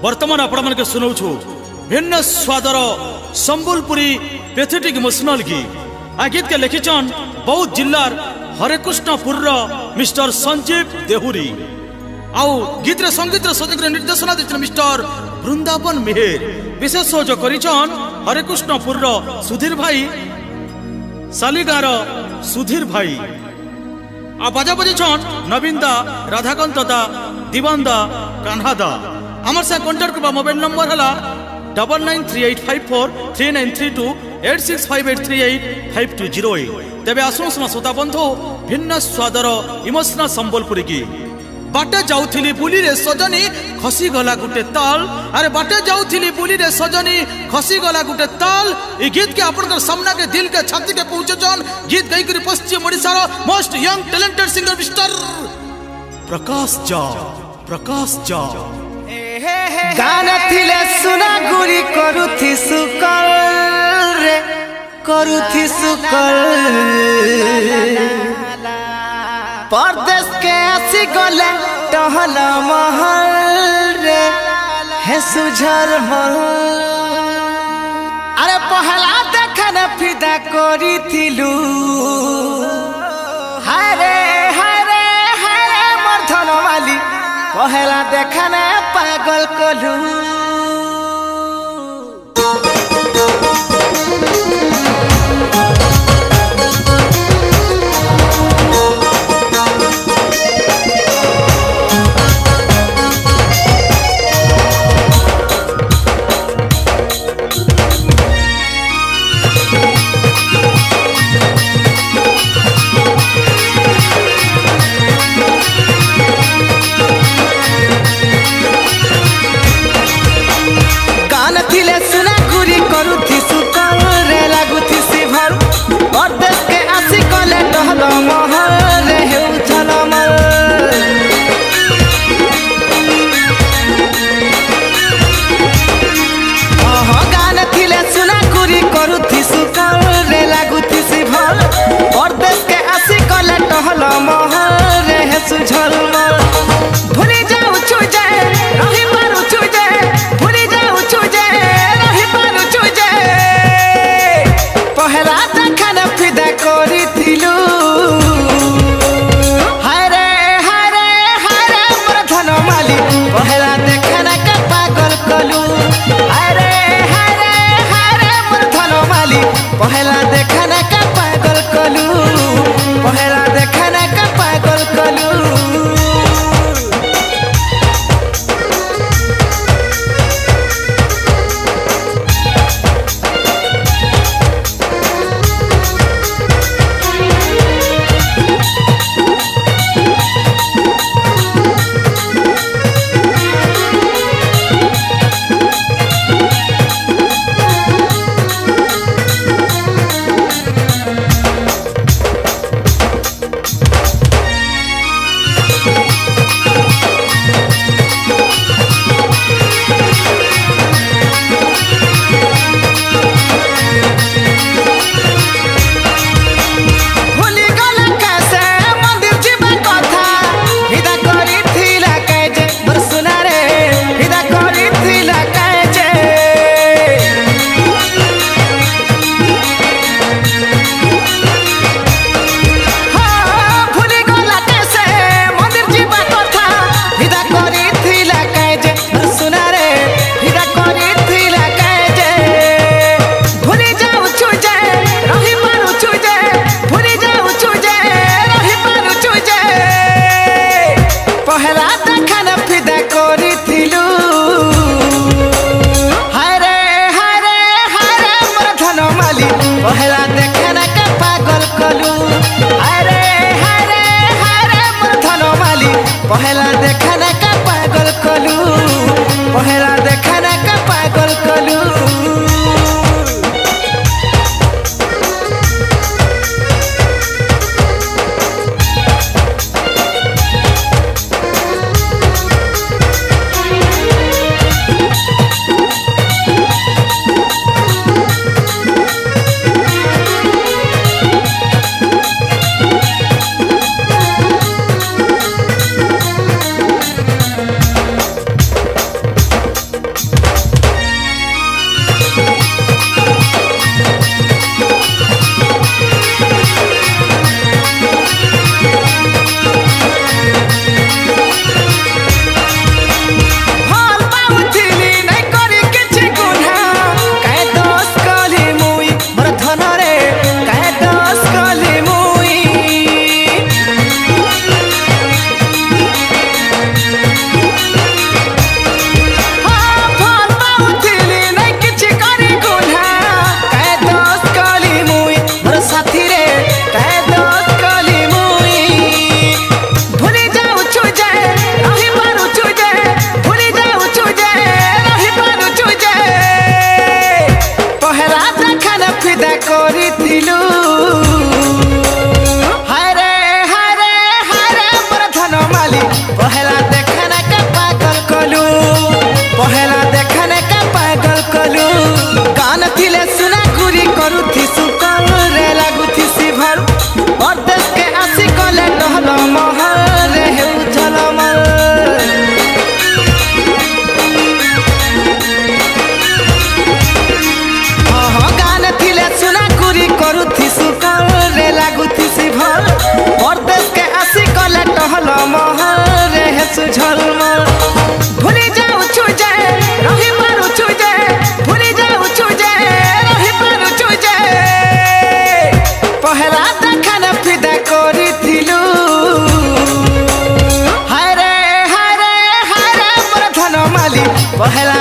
वर्तमान आपण मन के सुनौछु भिन्न स्वादर संबलपुरी पैथेटिक इमोशनल गीत। आ गीत के लिखिछन बौद्ध जिल्लार हरेकृष्णपुर मिस्टर संजीव देहुरी। आउ गीत रे संगीत रे सजग निर्देशना देछन मिस्टर वृंदावन मेहर। विशेष सहयोग करिछन हरेकृष्णपुर सुधीर भाई, सालीगार सुधीर भाई। आ बाजा बजेछन नवीन दा, राधाकांत दा, दीवान दा, कान्हा दा। आमर से कॉन्टैक्ट करबा मोबाइल नंबर हला 9938543932 8658385208। तेबे आसुन श्रोता बंधु भिन्न स्वादर इमोशनल संबलपुरी गीत। बाटे जाउथिली बुली रे सजनी खसी गला गुटे ताल। अरे बाटे जाउथिली बुली रे सजनी खसी गला गुटे ताल। ई गीत के आपन सामना के दिल के छाती के पहुंचन गीत गाई करी पश्चिम ओडिसा रो most young talented singer mister Prakash Jha. Prakash Jha गाना थिले सुना गुरी करुथि सुकल रे, करुथि सुकल। परदेश के आसी गले टहल महल रे, हे सुझर महल। अरे पहला देखन फिदा करी थिलू, हारे हारे हारे मोर धनवाली। पहला देखन पागल कलू। पहला